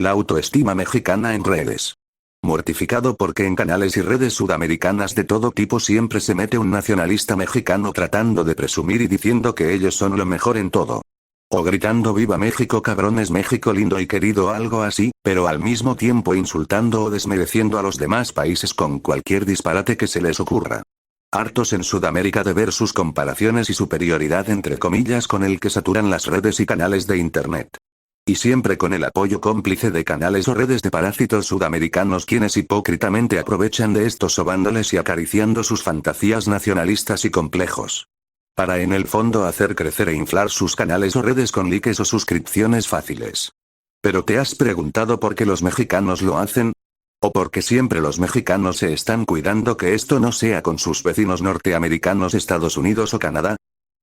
La autoestima mexicana en redes. Mortificado porque en canales y redes sudamericanas de todo tipo siempre se mete un nacionalista mexicano tratando de presumir y diciendo que ellos son lo mejor en todo. O gritando "Viva México cabrones, México lindo y querido", algo así, pero al mismo tiempo insultando o desmereciendo a los demás países con cualquier disparate que se les ocurra. Hartos en Sudamérica de ver sus comparaciones y superioridad entre comillas con el que saturan las redes y canales de internet. Y siempre con el apoyo cómplice de canales o redes de parásitos sudamericanos quienes hipócritamente aprovechan de esto sobándoles y acariciando sus fantasías nacionalistas y complejos. Para en el fondo hacer crecer e inflar sus canales o redes con likes o suscripciones fáciles. ¿Pero te has preguntado por qué los mexicanos lo hacen? ¿O porque siempre los mexicanos se están cuidando que esto no sea con sus vecinos norteamericanos, Estados Unidos o Canadá?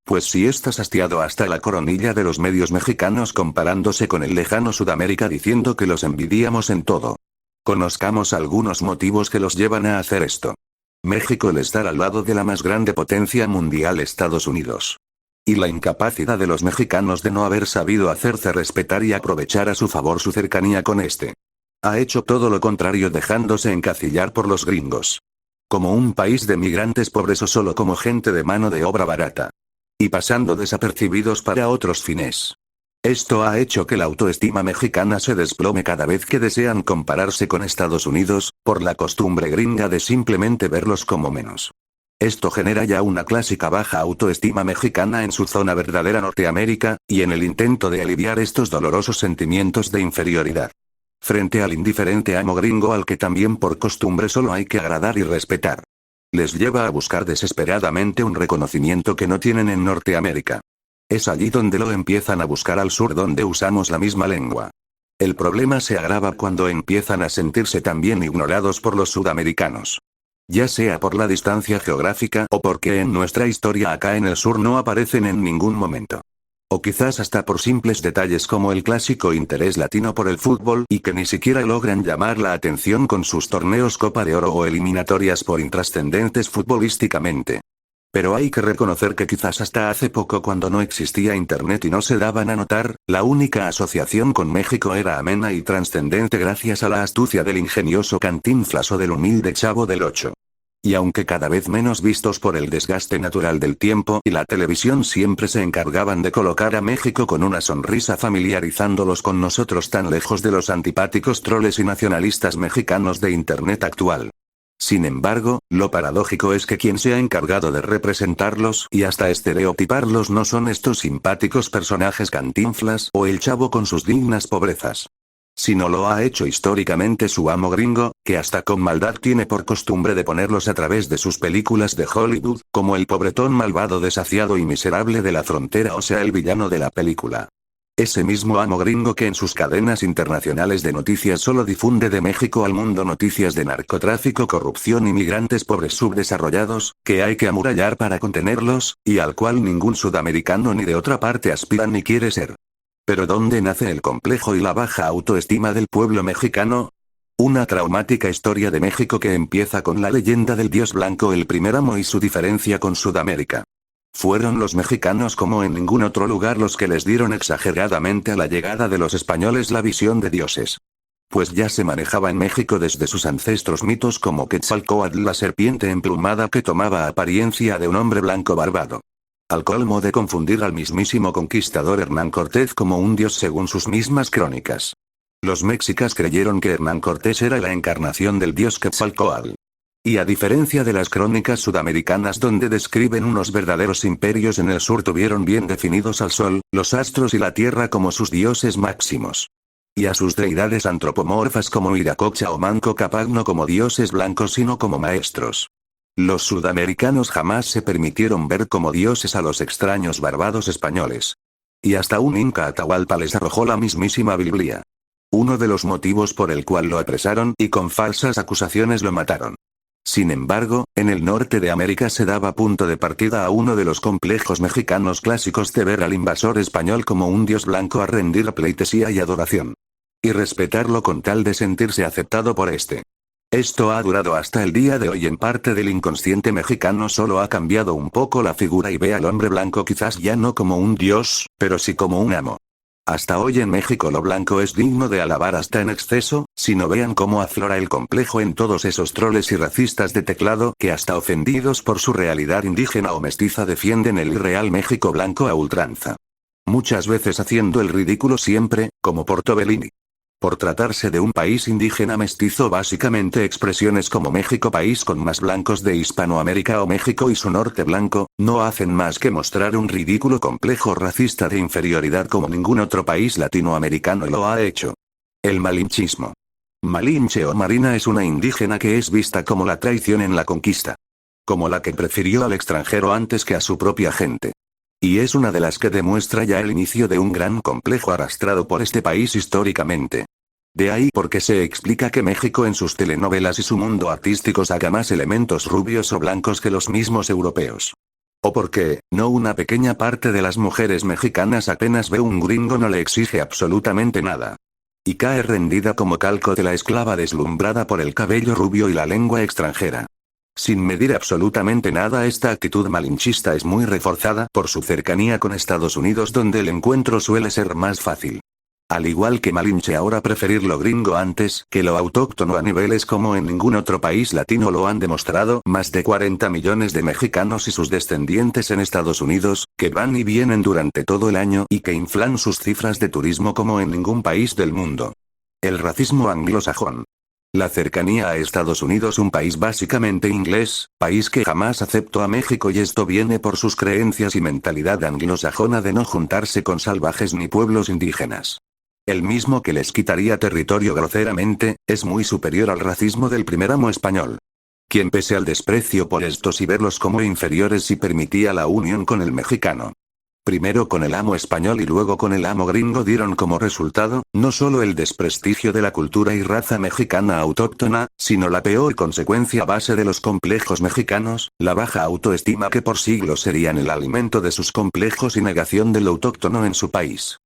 Pues si estás hastiado hasta la coronilla de los medios mexicanos comparándose con el lejano Sudamérica diciendo que los envidiamos en todo. Conozcamos algunos motivos que los llevan a hacer esto. México, el estar al lado de la más grande potencia mundial, Estados Unidos. Y la incapacidad de los mexicanos de no haber sabido hacerse respetar y aprovechar a su favor su cercanía con este. Ha hecho todo lo contrario dejándose encacillar por los gringos. Como un país de migrantes pobres o solo como gente de mano de obra barata. Y pasando desapercibidos para otros fines. Esto ha hecho que la autoestima mexicana se desplome cada vez que desean compararse con Estados Unidos, por la costumbre gringa de simplemente verlos como menos. Esto genera ya una clásica baja autoestima mexicana en su zona verdadera Norteamérica, y en el intento de aliviar estos dolorosos sentimientos de inferioridad. Frente al indiferente amo gringo al que también por costumbre solo hay que agradar y respetar. Les lleva a buscar desesperadamente un reconocimiento que no tienen en Norteamérica. Es allí donde lo empiezan a buscar al sur donde usamos la misma lengua. El problema se agrava cuando empiezan a sentirse también ignorados por los sudamericanos. Ya sea por la distancia geográfica o porque en nuestra historia acá en el sur no aparecen en ningún momento. O quizás hasta por simples detalles como el clásico interés latino por el fútbol y que ni siquiera logran llamar la atención con sus torneos Copa de Oro o eliminatorias por intrascendentes futbolísticamente. Pero hay que reconocer que quizás hasta hace poco cuando no existía internet y no se daban a notar, la única asociación con México era amena y trascendente gracias a la astucia del ingenioso Cantinflas o del humilde Chavo del Ocho. Y aunque cada vez menos vistos por el desgaste natural del tiempo y la televisión siempre se encargaban de colocar a México con una sonrisa familiarizándolos con nosotros tan lejos de los antipáticos troles y nacionalistas mexicanos de internet actual. Sin embargo, lo paradójico es que quien se ha encargado de representarlos y hasta estereotiparlos no son estos simpáticos personajes Cantinflas o el Chavo con sus dignas pobrezas. Sino lo ha hecho históricamente su amo gringo, que hasta con maldad tiene por costumbre de ponerlos a través de sus películas de Hollywood, como el pobretón malvado desasiado y miserable de la frontera, o sea el villano de la película. Ese mismo amo gringo que en sus cadenas internacionales de noticias solo difunde de México al mundo noticias de narcotráfico, corrupción y migrantes pobres subdesarrollados, que hay que amurallar para contenerlos, y al cual ningún sudamericano ni de otra parte aspira ni quiere ser. Pero ¿dónde nace el complejo y la baja autoestima del pueblo mexicano? Una traumática historia de México que empieza con la leyenda del dios blanco, el primer amo, y su diferencia con Sudamérica. Fueron los mexicanos como en ningún otro lugar los que les dieron exageradamente a la llegada de los españoles la visión de dioses. Pues ya se manejaba en México desde sus ancestros mitos como Quetzalcóatl, la serpiente emplumada que tomaba apariencia de un hombre blanco barbado. Al colmo de confundir al mismísimo conquistador Hernán Cortés como un dios según sus mismas crónicas. Los mexicas creyeron que Hernán Cortés era la encarnación del dios Quetzalcóatl. Y a diferencia de las crónicas sudamericanas donde describen unos verdaderos imperios, en el sur tuvieron bien definidos al sol, los astros y la tierra como sus dioses máximos. Y a sus deidades antropomorfas como Iracocha o Manco Cápac no como dioses blancos sino como maestros. Los sudamericanos jamás se permitieron ver como dioses a los extraños barbados españoles. Y hasta un inca Atahualpa les arrojó la mismísima Biblia. Uno de los motivos por el cual lo apresaron y con falsas acusaciones lo mataron. Sin embargo, en el norte de América se daba punto de partida a uno de los complejos mexicanos clásicos de ver al invasor español como un dios blanco, a rendir pleitesía y adoración. Y respetarlo con tal de sentirse aceptado por este. Esto ha durado hasta el día de hoy. En parte del inconsciente mexicano solo ha cambiado un poco la figura y ve al hombre blanco quizás ya no como un dios, pero sí como un amo. Hasta hoy en México lo blanco es digno de alabar hasta en exceso, si no vean cómo aflora el complejo en todos esos troles y racistas de teclado que hasta ofendidos por su realidad indígena o mestiza defienden el irreal México blanco a ultranza. Muchas veces haciendo el ridículo siempre, como Portobellini. Por tratarse de un país indígena mestizo, básicamente expresiones como México país con más blancos de Hispanoamérica o México y su norte blanco, no hacen más que mostrar un ridículo complejo racista de inferioridad como ningún otro país latinoamericano lo ha hecho. El malinchismo. Malinche o Marina es una indígena que es vista como la traición en la conquista. Como la que prefirió al extranjero antes que a su propia gente. Y es una de las que demuestra ya el inicio de un gran complejo arrastrado por este país históricamente. De ahí porque se explica que México en sus telenovelas y su mundo artístico saca más elementos rubios o blancos que los mismos europeos. O porque, no una pequeña parte de las mujeres mexicanas apenas ve un gringo no le exige absolutamente nada. Y cae rendida como calco de la esclava deslumbrada por el cabello rubio y la lengua extranjera. Sin medir absolutamente nada, esta actitud malinchista es muy reforzada por su cercanía con Estados Unidos, donde el encuentro suele ser más fácil. Al igual que Malinche ahora preferir lo gringo antes que lo autóctono a niveles como en ningún otro país latino lo han demostrado más de 40 millones de mexicanos y sus descendientes en Estados Unidos, que van y vienen durante todo el año y que inflan sus cifras de turismo como en ningún país del mundo. El racismo anglosajón. La cercanía a Estados Unidos, un país básicamente inglés, país que jamás aceptó a México, y esto viene por sus creencias y mentalidad anglosajona de no juntarse con salvajes ni pueblos indígenas. El mismo que les quitaría territorio groseramente, es muy superior al racismo del primer amo español. Quien pese al desprecio por estos y verlos como inferiores sí permitía la unión con el mexicano. Primero con el amo español y luego con el amo gringo dieron como resultado, no solo el desprestigio de la cultura y raza mexicana autóctona, sino la peor consecuencia a base de los complejos mexicanos, la baja autoestima que por siglos serían el alimento de sus complejos y negación del autóctono en su país.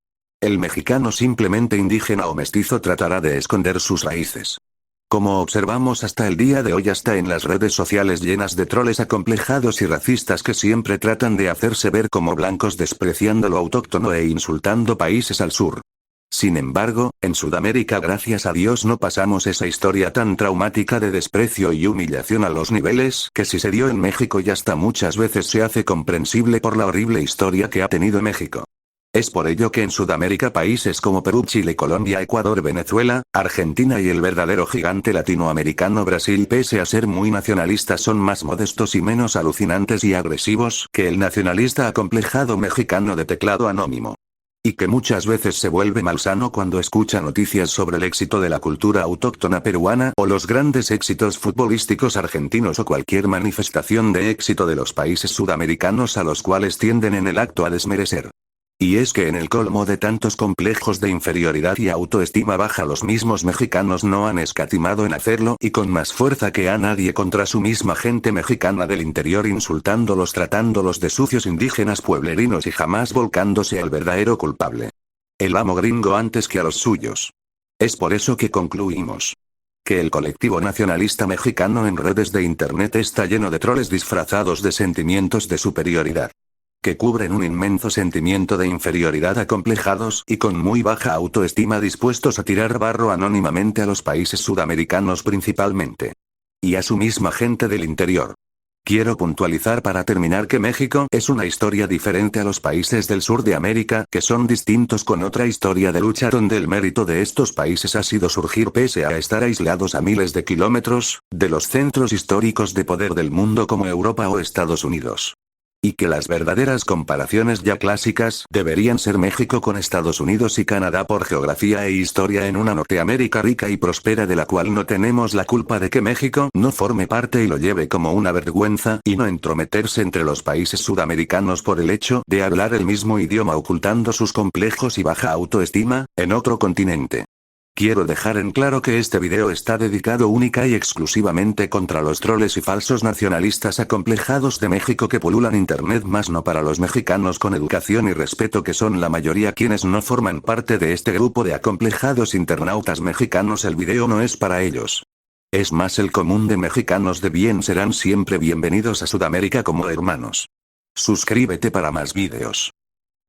El mexicano simplemente indígena o mestizo tratará de esconder sus raíces. Como observamos hasta el día de hoy, hasta en las redes sociales llenas de troles acomplejados y racistas que siempre tratan de hacerse ver como blancos despreciando lo autóctono e insultando países al sur. Sin embargo, en Sudamérica gracias a Dios no pasamos esa historia tan traumática de desprecio y humillación a los niveles que sí se dio en México, y hasta muchas veces se hace comprensible por la horrible historia que ha tenido México. Es por ello que en Sudamérica países como Perú, Chile, Colombia, Ecuador, Venezuela, Argentina y el verdadero gigante latinoamericano Brasil, pese a ser muy nacionalistas, son más modestos y menos alucinantes y agresivos que el nacionalista acomplejado mexicano de teclado anónimo. Y que muchas veces se vuelve malsano cuando escucha noticias sobre el éxito de la cultura autóctona peruana o los grandes éxitos futbolísticos argentinos o cualquier manifestación de éxito de los países sudamericanos a los cuales tienden en el acto a desmerecer. Y es que en el colmo de tantos complejos de inferioridad y autoestima baja, los mismos mexicanos no han escatimado en hacerlo, y con más fuerza que a nadie, contra su misma gente mexicana del interior, insultándolos, tratándolos de sucios indígenas pueblerinos y jamás volcándose al verdadero culpable. El amo gringo antes que a los suyos. Es por eso que concluimos que el colectivo nacionalista mexicano en redes de internet está lleno de troles disfrazados de sentimientos de superioridad, que cubren un inmenso sentimiento de inferioridad, acomplejados y con muy baja autoestima, dispuestos a tirar barro anónimamente a los países sudamericanos principalmente. Y a su misma gente del interior. Quiero puntualizar para terminar que México es una historia diferente a los países del sur de América, que son distintos, con otra historia de lucha, donde el mérito de estos países ha sido surgir pese a estar aislados a miles de kilómetros de los centros históricos de poder del mundo como Europa o Estados Unidos. Y que las verdaderas comparaciones ya clásicas deberían ser México con Estados Unidos y Canadá por geografía e historia en una Norteamérica rica y próspera, de la cual no tenemos la culpa de que México no forme parte y lo lleve como una vergüenza, y no entrometerse entre los países sudamericanos por el hecho de hablar el mismo idioma, ocultando sus complejos y baja autoestima en otro continente. Quiero dejar en claro que este video está dedicado única y exclusivamente contra los troles y falsos nacionalistas acomplejados de México que pululan internet, más no para los mexicanos con educación y respeto, que son la mayoría quienes no forman parte de este grupo de acomplejados internautas mexicanos. El video no es para ellos. Es más, el común de mexicanos de bien serán siempre bienvenidos a Sudamérica como hermanos. Suscríbete para más videos.